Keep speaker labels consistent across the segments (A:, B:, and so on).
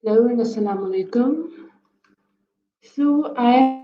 A: Hello and Assalamu alaikum. So I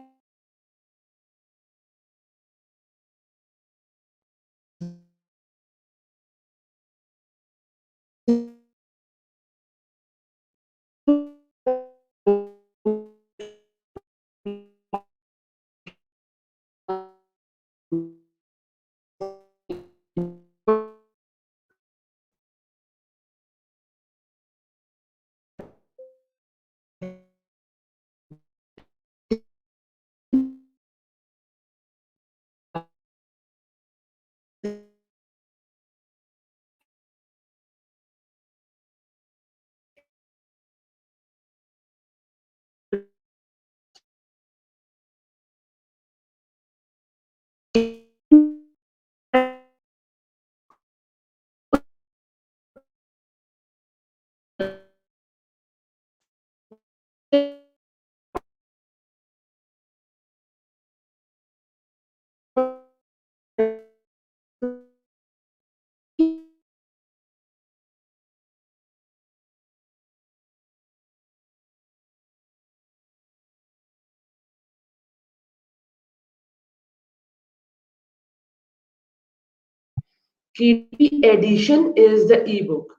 A: KDP edition is the ebook.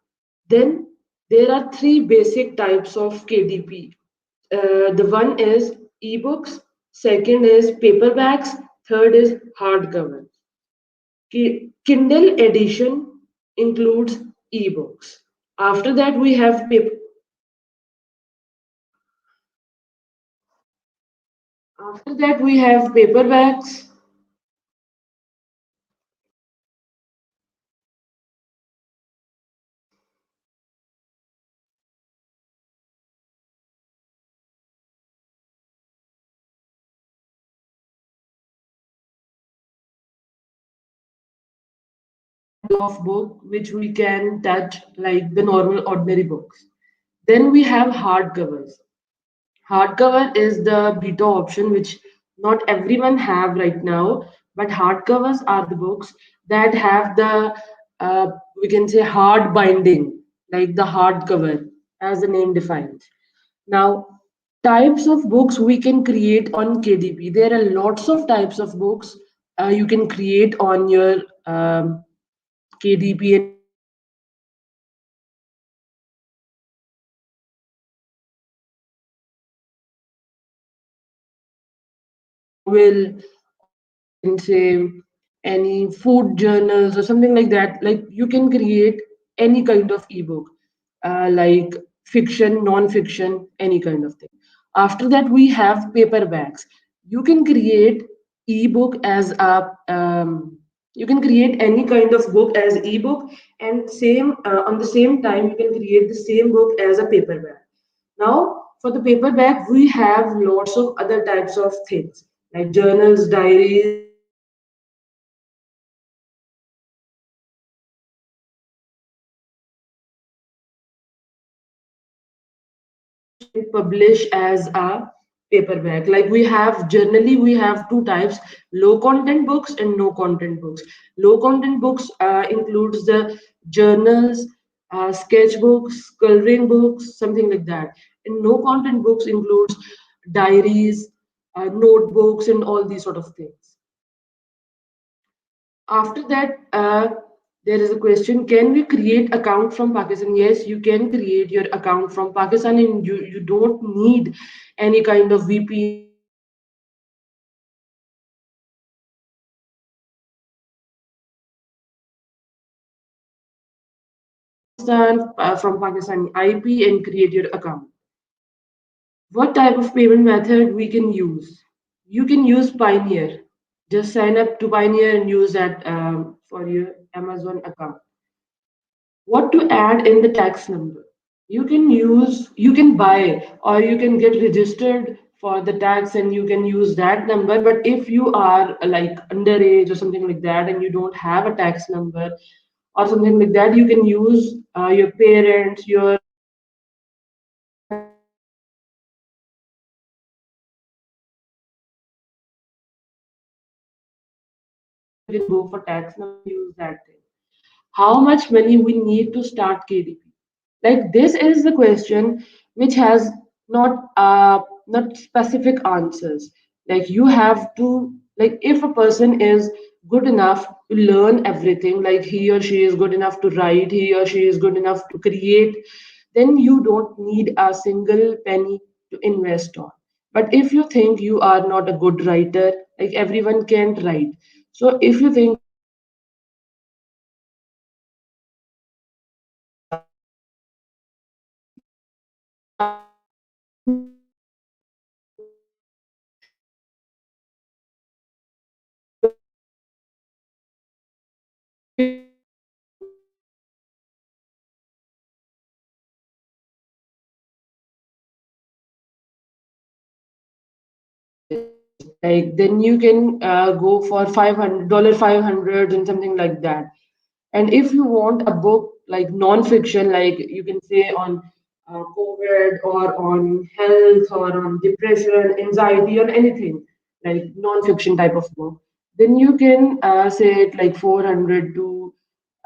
A: Then there are three basic types of KDP. The one is ebooks, second is paperbacks, third is hardcover. Kindle edition includes ebooks. After that we have after that we have paperbacks. Of book which we can touch like the normal ordinary books. Then we have hardcovers. Hardcover is the beta option which not everyone have right now, but hardcovers are the books that have the we can say hard binding, like the hardcover, as the name defines. Now, types of books we can create on KDP. There are lots of types of books you can create on your KDP and novel, or you can say any food journals or something like that. Like you can create any kind of ebook, like fiction, non-fiction, any kind of thing. After that, we have paperbacks. You can create ebook as a you can create any kind of book as ebook, and same on the same time you can create the same book as a paperback. Now, for the paperback, we have lots of other types of things like journals, diaries, publish as a paperback. Like we have generally we have two types: low content books and no content books. Low content books includes the journals, sketchbooks, coloring books, something like that. And no content books includes diaries, notebooks, and all these sort of things. After that, there is a question: can we create account from Pakistan? Yes, you can create your account from Pakistan, and you don't need any kind of VPN from Pakistan IP and create your account. What type of payment method we can use? You can use Pioneer. Just sign up to Pioneer and use that for your Amazon account. What to add in the tax number? You can buy or you can get registered for the tax and you can use that number. But if you are like underage or something like that and you don't have a tax number or something like that, you can use your parents, your you can go for tax number, use that thing. How much money we need to start KDP? Like this is the question. which has not specific answers. Like you have to, like if a person is good enough to learn everything, like he or she is good enough to write, he or she is good enough to create, then you don't need a single penny to invest on. But if you think you are not a good writer, like everyone can't write. So if you think you are not good enough to write, then you can like then you can go for $500 $500 and something like that. And if you want a book like non-fiction, like you can say on COVID or on health or on depression, anxiety, or anything like non-fiction type of book, then you can say it like 400 to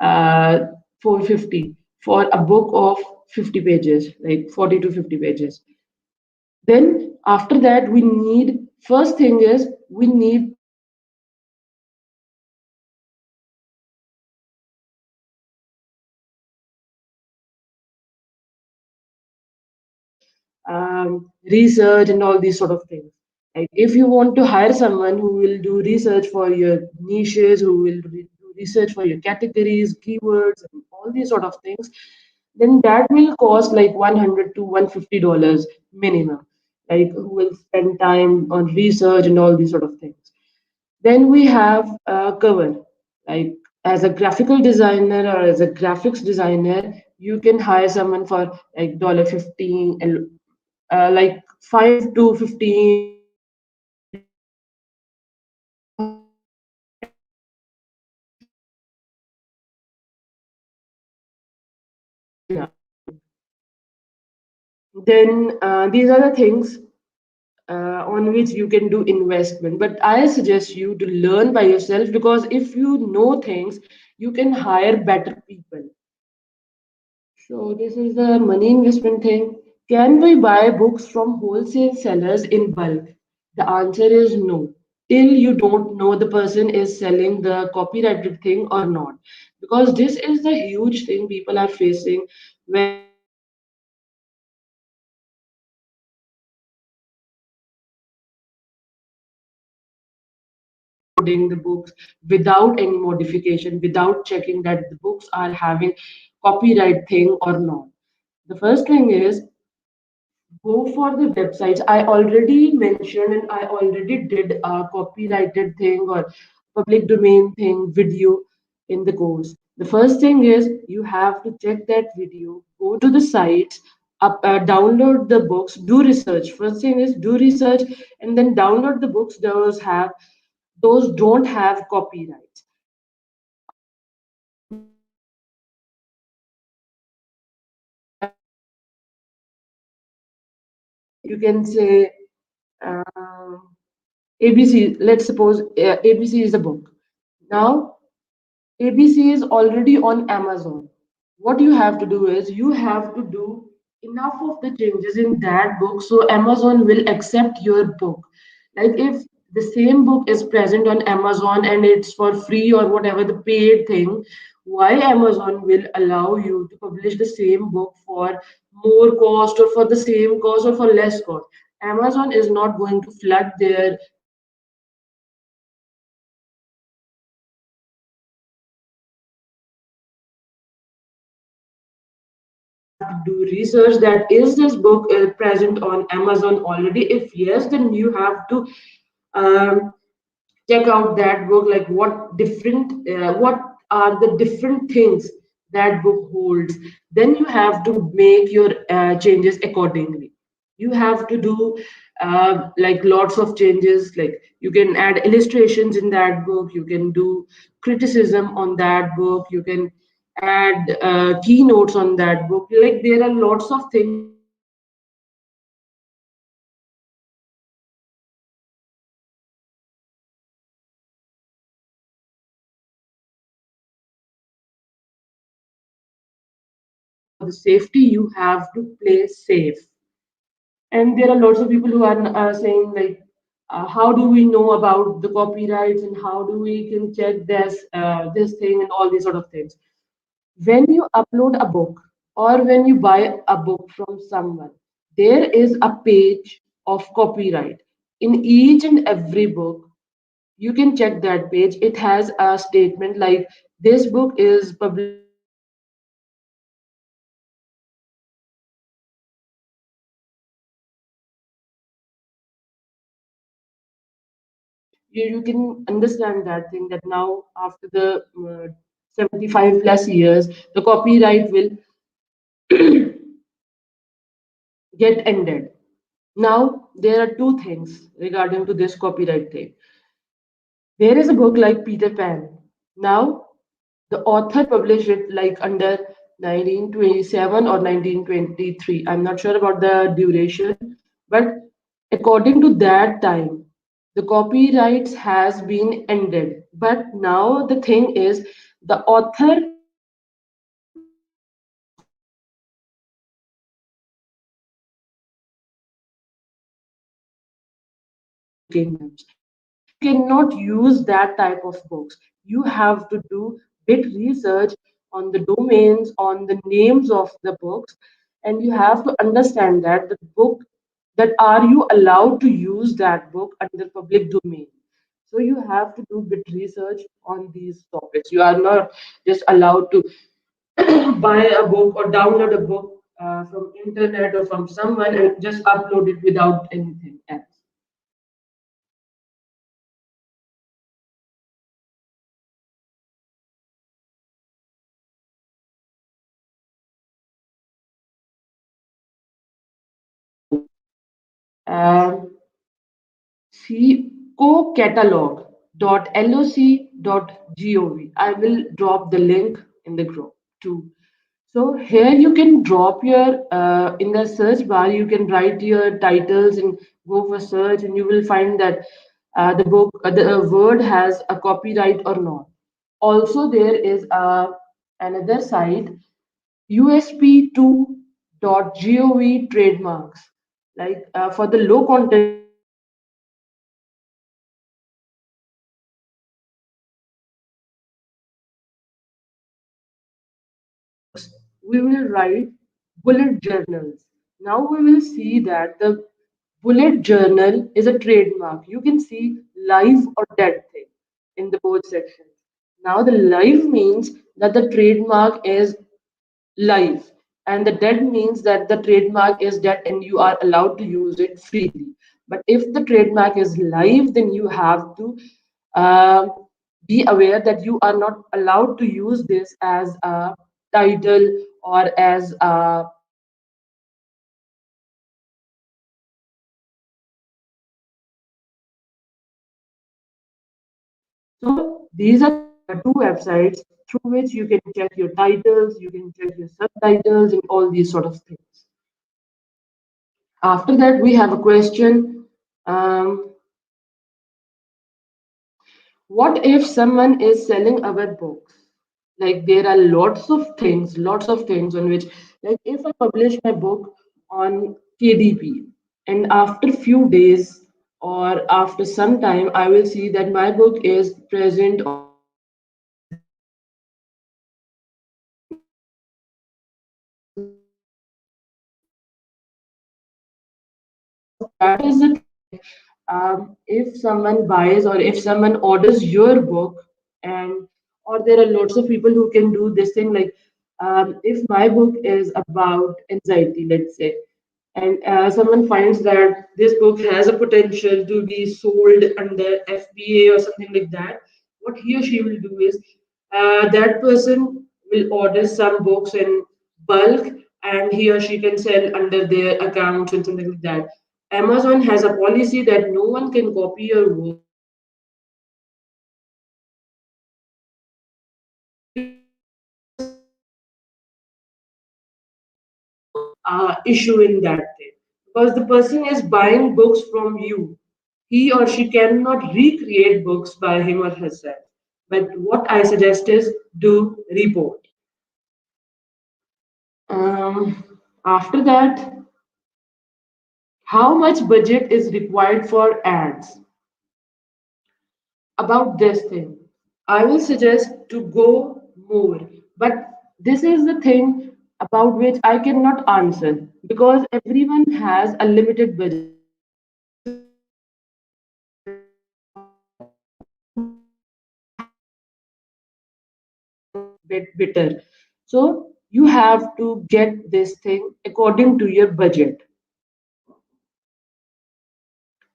A: uh, 450 for a book of 50 pages, like 40 to 50 pages. Then after that, we need, first thing is we need to research and all these sort of things. Like if you want to hire someone who will do research for your niches, who will do research for your categories, keywords, and all these sort of things, then that will cost like 100 to $150 minimum. Like who will spend time on research and all these sort of things. Then we have a cover. Like as a graphical designer or as a graphics designer, you can hire someone for like $15 and like 5 to 15 or then these are the things on which you can do investment. But I suggest you to learn by yourself, because if you know things, you can hire better people. So this is the money investment thing. Can we buy books from wholesale sellers in bulk? The answer is no. Till you don't know the person is selling the copyrighted thing or not. Because this is the huge thing people are facing when downloading the books without any modification, without checking that the books are having copyright thing or not. The first thing is go for the websites. I already mentioned and I already did a copyrighted thing or public domain thing video in the course. The first thing is you have to check that video, go to the sites, download the books, do research. First thing is do research and then download the books. Those don't have copyrights. You can say ABC. Let's suppose ABC is a book. Now ABC is already on Amazon. What you have to do is you have to do enough of the changes in that book so Amazon will accept your book. Like if the same book is present on Amazon and it's for free or whatever the paid thing, why Amazon will allow you to publish the same book for more cost or for the same cost or for less cost? Amazon is not going to flood their do research that is this book present on Amazon already. If yes, then you have to um, check out that book, like what are the different things that book holds. Then you have to make your changes accordingly. You have to do like lots of changes. Like you can add illustrations in that book, you can do criticism on that book, you can add keynotes on that book. Like there are lots of things you can do in that book. And then for the safety, you have to play safe. And there are lots of people who are saying like, how do we know about the copyrights and how do we can check this thing and all these sort of things. When you upload a book or when you buy a book from someone, there is a page of copyright in each and every book. You can check that page. It has a statement like this book is published under you can understand that thing that now after the 75 plus years the copyright will get ended. Now there are two things regarding to this copyright thing. There is a book like Peter Pan. Now the author published it like under 1927 or 1923. I'm not sure about the duration, but according to that time, the copyrights has been ended. But now the thing is, the author kingdoms. You cannot use that type of books. You have to do bit research on the domains, on the names of the books, and you have to understand that the book that are you allowed to use that book under public domain. So you have to do bit research on these topics. You are not just allowed to buy a book or download a book from internet or from someone and just upload it without anything else. Um, see cocatalog.loc.gov. I will drop the link in the group too. So here you can drop your in the search bar you can write your titles and go for search and you will find that the word has a copyright or not. Also there is another site usp2.gov trademarks like for the low content books you will find books, we will write bullet journals. Now we will see that the bullet journal is a trademark. You can see live or dead thing in the both sections. Now the live means that the trademark is live and the dead means that the trademark is dead and you are allowed to use it freely. But if the trademark is live, then you have to uh, be aware that you are not allowed to use this as a title or as a so these are two websites through which you can check your titles, you can check your subtitles, and all these sort of things. After that, we have a question. Um, what if someone is selling our books? Like there are lots of things on which, like if I publish my book on KDP, and after few days or after some time, I will see that my book is present on Amazon because that is the thing. Like, if someone buys or if someone orders your book, and or there are lots of people who can do this thing like if my book is about anxiety, let's say, and someone finds that this book has a potential to be sold under FBA or something like that, what he or she will do is that person will order some books in bulk and he or she can sell under their accounts and something like that. Amazon has a policy that no one can copy your work issue in that thing because the person is buying books from you. He or she cannot recreate books by him or herself. But what I suggest is do report. After that, How much budget is required for ads? About this thing, I will suggest to go more. But this is the thing about which I cannot answer because everyone has a limited budget. Bit bitter. So you have to get this thing according to your budget.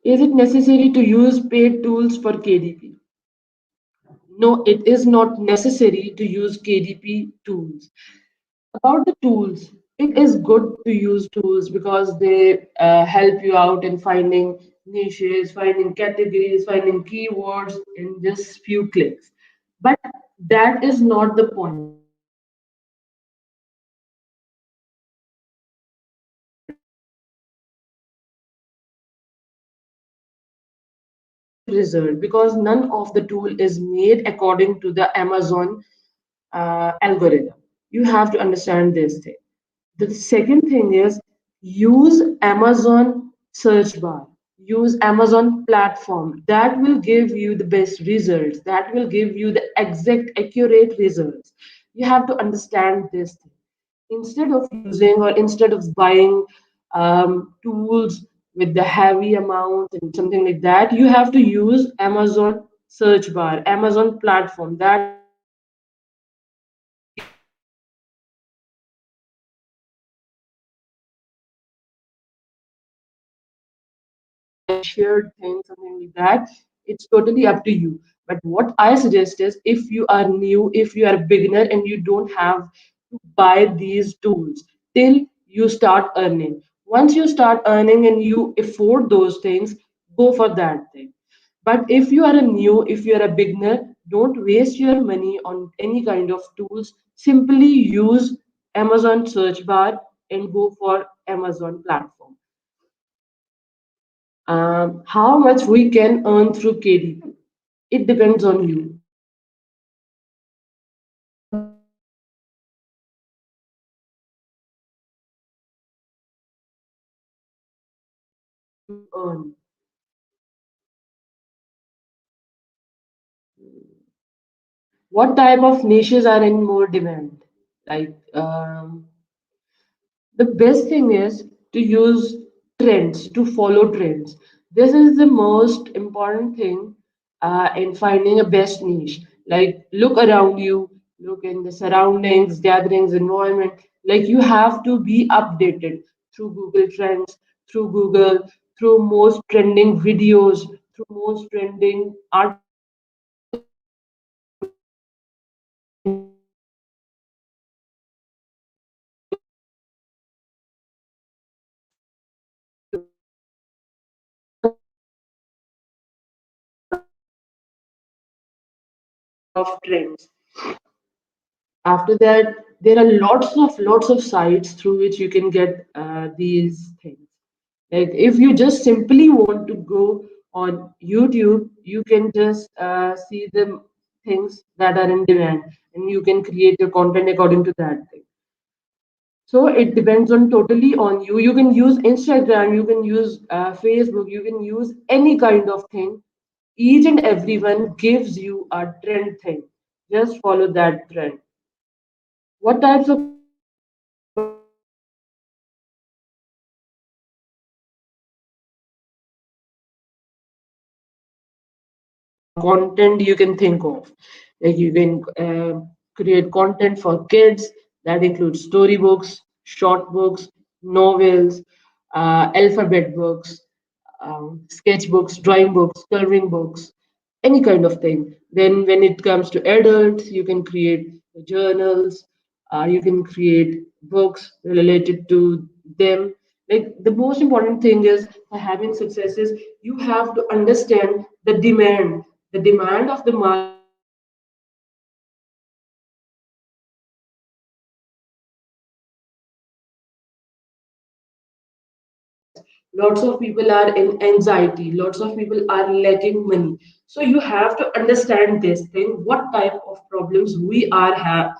A: Is it necessary to use paid tools for KDP? No, it is not necessary to use KDP tools. About the tools, it is good to use tools because they help you out in finding niches, finding categories, finding keywords in just few clicks. But that is not the point. Result because none of the tool is made according to the Amazon algorithm. You have to understand this thing. The second thing is use Amazon search bar, use Amazon platform. That will give you the best results, that will give you the exact, accurate results. You have to understand this thing. Instead of using or instead of buying tools with the heavy amount and something like that, you have to use Amazon search bar, Amazon platform. That will give you the accurate results. Shared thing, something like that. It's totally up to you. But what I suggest is if you are new, if you are a beginner and you don't have to buy these tools till you start earning. Once you start earning and you afford those things, go for that thing. But if you are a new, if you are a beginner, don't waste your money on any kind of tools. Simply use Amazon search bar and go for Amazon platform. How much we can earn through KDP. It depends on you. To earn. What type of niches are in more demand? Like the best thing is to use trends, to follow trends. This is the most important thing in finding a best niche. Like look around you, look in the surroundings, gatherings, environment. Like you have to be updated through Google Trends, through Google, through most trending videos, through most trending articles. You have to understand of trends. After that, there are lots of sites through which you can get these things. Like if you just simply want to go on YouTube, you can just see the things that are in demand, and you can create your content according to that thing. So it depends on totally on you. You can use Instagram, you can use Facebook, you can use any kind of thing. Each and everyone gives you a trend thing. Just follow that trend. What types of content you can create? Content you can think of. Like you can create content for kids that includes storybooks, short books, novels, alphabet books, sketchbooks, drawing books, coloring books, any kind of thing. Then, when it comes to adults, you can create journals, you can create books related to them. Like the most important thing is for having successes, you have to understand the demand of the market, the demand of the audience. Like lots of people are in anxiety, lots of people are lacking money. So you have to understand this thing, what type of problems we are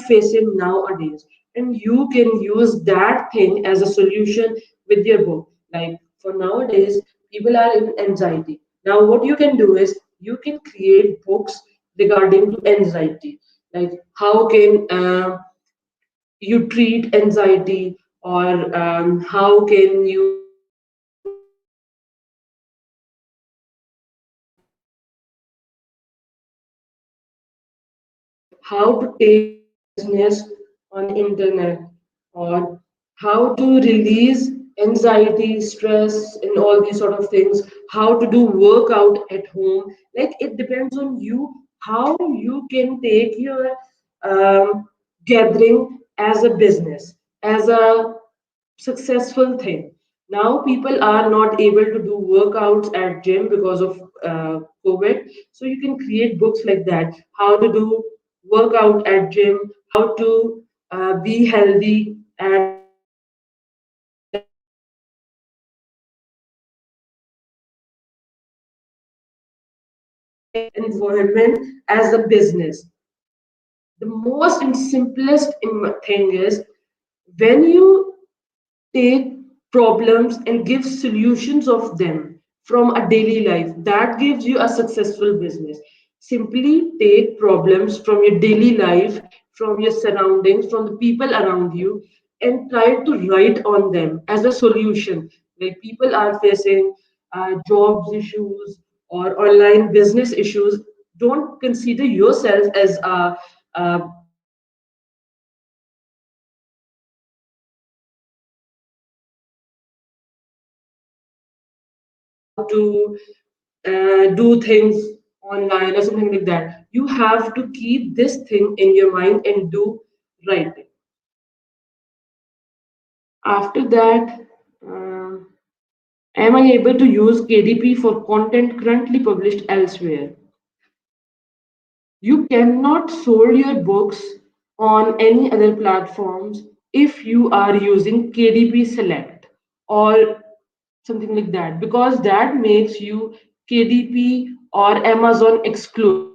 A: facing nowadays, and you can use that thing as a solution with your book. Like for nowadays people are in anxiety. Now what you can do is you can create books regarding to anxiety, like how can you treat anxiety, or how can you how to take your business on internet, or how to release anxiety, stress, and all these sort of things, how to do workout at home. Like it depends on you how you can take your um, gathering as a business, as a successful thing. Now people are not able to do workouts at gym because of COVID. So you can create books like that. How to do workout at gym, how to be healthy, and environment as a business. The most and simplest thing is when you take problems and give solutions of them from a daily life, that gives you a successful business. Simply take problems from your daily life, from your surroundings, from the people around you, and try to write on them as a solution. Like people are facing jobs issues or online business issues. Don't consider yourself as a how to do things online or something like that. You have to keep this thing in your mind and do writing. After that, uh, am I able to use KDP for content currently published elsewhere? You cannot sold your books on any other platforms if you are using KDP Select or something like that, because that makes you KDP or Amazon exclusive.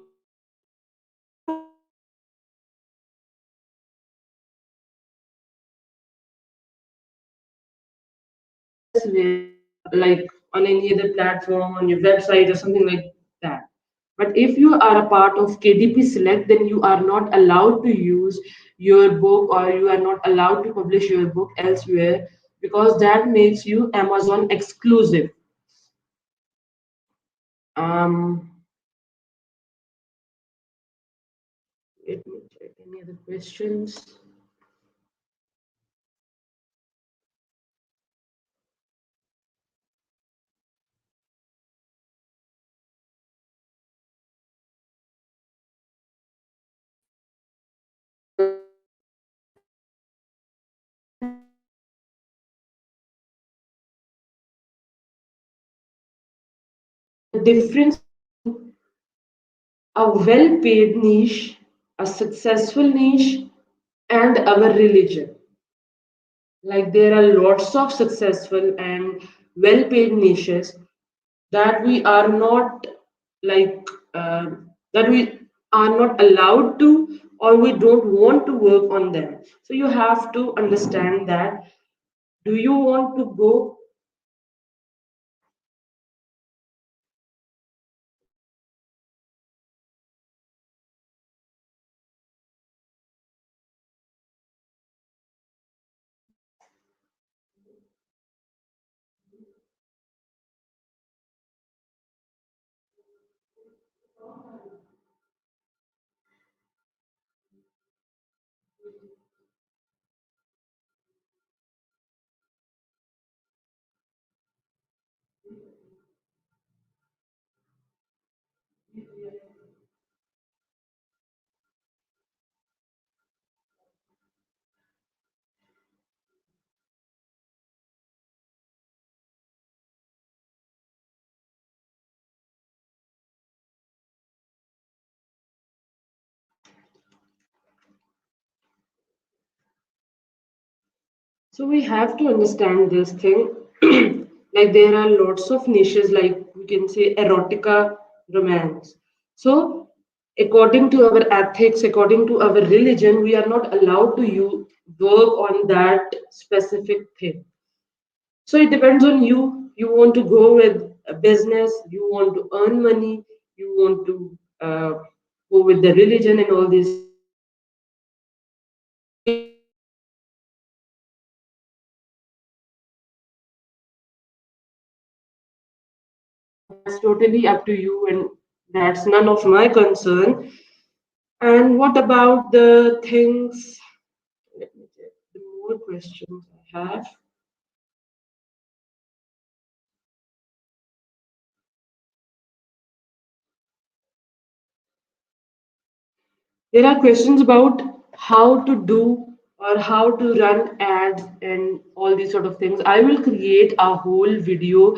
A: Elsewhere, like on any other platform, on your website or something like that. But if you are a part of KDP Select, then you are not allowed to use your book, or you are not allowed to publish your book elsewhere, because that makes you Amazon exclusive. Um, Let me check any other questions. The difference between a well paid niche, a successful niche, and our religion. Like there are lots of successful and well paid niches that we are not like that we are not allowed to, or we don't want to work on them. So you have to understand that, do you want to go. So we have to understand this thing. Like there are lots of niches, like we can say erotica romance. So according to our ethics, according to our religion, we are not allowed to work on that specific thing. So it depends on you. you want to go with a business, you want to earn money, you want to go with the religion and all these things. You can create ebook that's totally up to you, and that's none of my concern. And what about the things? Let me check the more questions I have. There are questions about how to do or how to run ads and all these sort of things. I will create a whole video,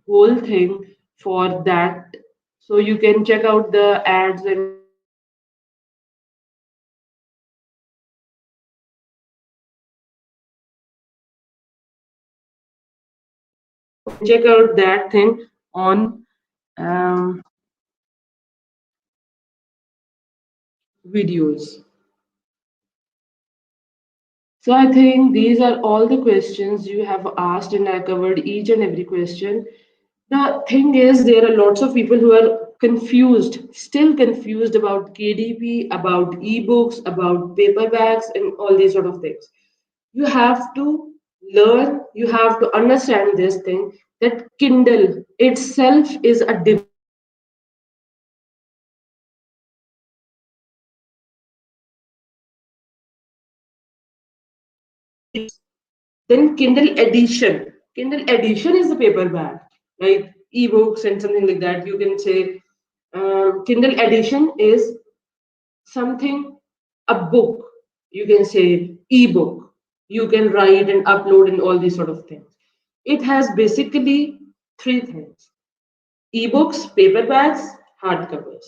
A: whole thing for that. So you can check out the ads and all these sort of things. You can check out that thing on um, videos. So I think these are all the questions you have asked, and I covered each and every question. The thing is, there are lots of people who are confused, still confused about KDP, about ebooks, about paperbacks, and all these sort of things. You have to learn, you have to understand this thing that Kindle itself is a device. Then Kindle Edition. Kindle Edition is the paperback, like ebooks and something like that. You can say Kindle Edition is something, a book. You can say ebook. You can write and upload and all these sort of things. It has basically three things: ebooks, paperbacks, hardcovers.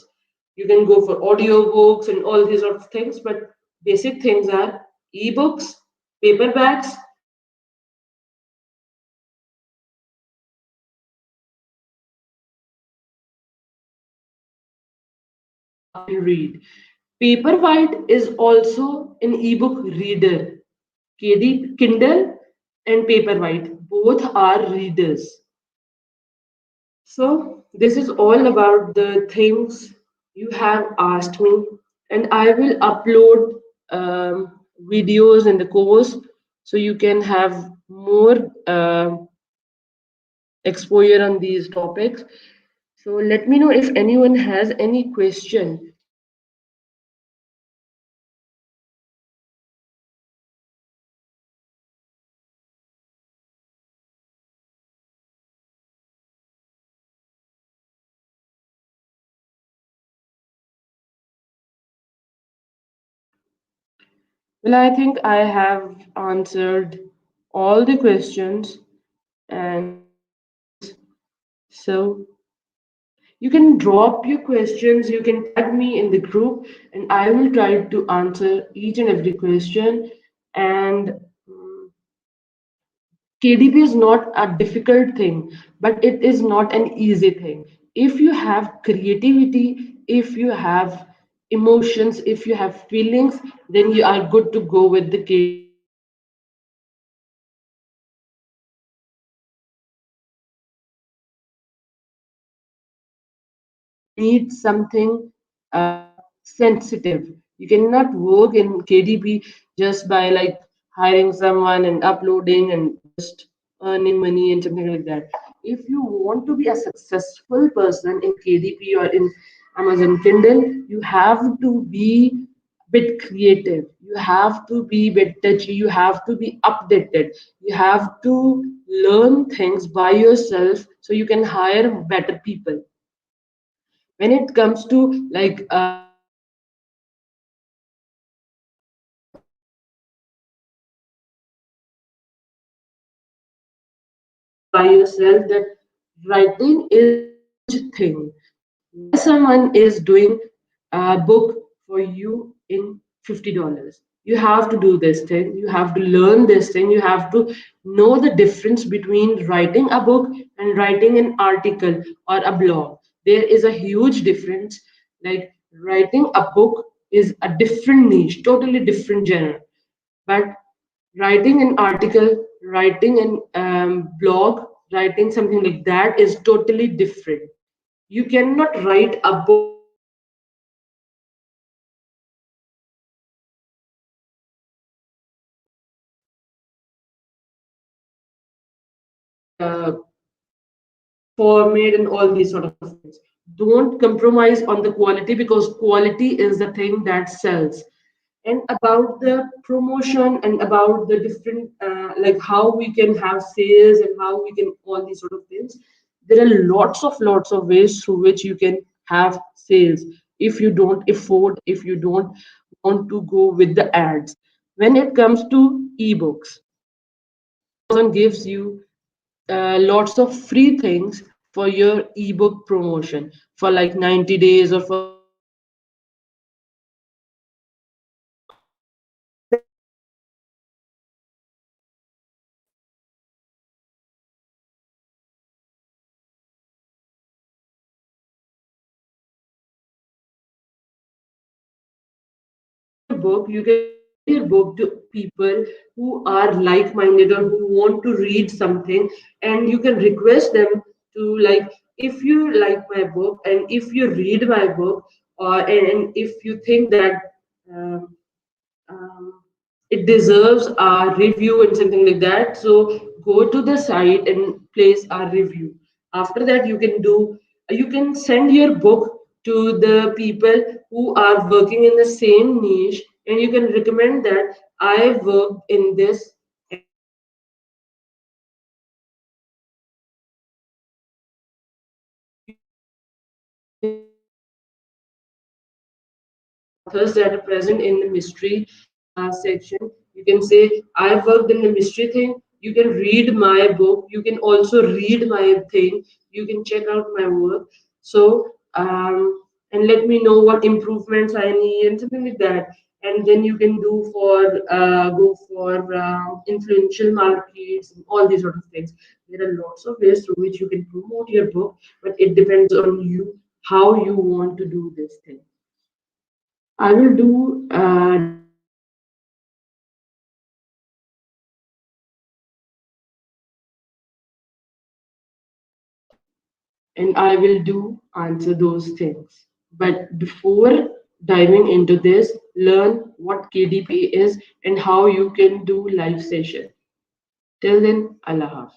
A: You can go for audiobooks and all these sort of things, but basic things are ebooks, paperbacks, hardcovers. You can read. Paperwhite is also an ebook reader. Kindle and Paperwhite both are readers. So this is all about the things you have asked me, and I will upload videos in the course so you can have more exposure on these topics. So let me know if anyone has any question. Well, I think I have answered all the questions and so you can drop your questions, you can tag me in the group, and I will try to answer each and every question. And KDP is not a difficult thing, but it is not an easy thing. If you have creativity, if you have emotions, if you have feelings, then you are good to go with the KDP. You need something sensitive. You cannot work in KDP just by like hiring someone and uploading and just earning money and something like that. If you want to be a successful person in KDP or in Amazon Kindle, you have to be bit creative. You have to be bit touchy. You have to be updated. You have to learn things by yourself so you can hire better people. When it comes to like learn by yourself that writing is a huge thing. Why someone is doing a book for you in $50? You have to do this thing. You have to learn this thing. You have to know the difference between writing a book and writing an article or a blog. There is a huge difference. Like writing a book is a different niche, totally different genre. But writing an article, writing an blog, writing something like that is totally different. You cannot write a book format and all these sort of things. Don't compromise on the quality because quality is the thing that sells. And about the promotion and about the different, like how we can have sales and how we can all these sort of things. There are lots of ways through which you can have sales if you don't afford, if you don't want to go with the ads. When it comes to ebooks, Amazon gives you lots of free things for your ebook promotion for like 90 days or for 180 days. You can send your book to people who are like-minded or who want to read something, and you can request them to like, if you like my book and if you read my book, and if you think that um, um, it deserves a review and something like that. So go to the site and place a review. After that, you can send your book to the people who are working in the same niche, and you can recommend that I worked in this and I have authors that are present in the mystery section. You can say, I worked in the mystery thing. You can read my book. You can also read my thing. You can check out my work. So, and let me know what improvements I need and something like that. And then you can go for influential markets and all these sort of things. There are lots of ways through which you can promote your book, but it depends on you how you want to do this thing. I will do diving into this and I will do answer those things. But before diving into this, learn what KDP is and how you can do live session. Till then, Allah Hafiz.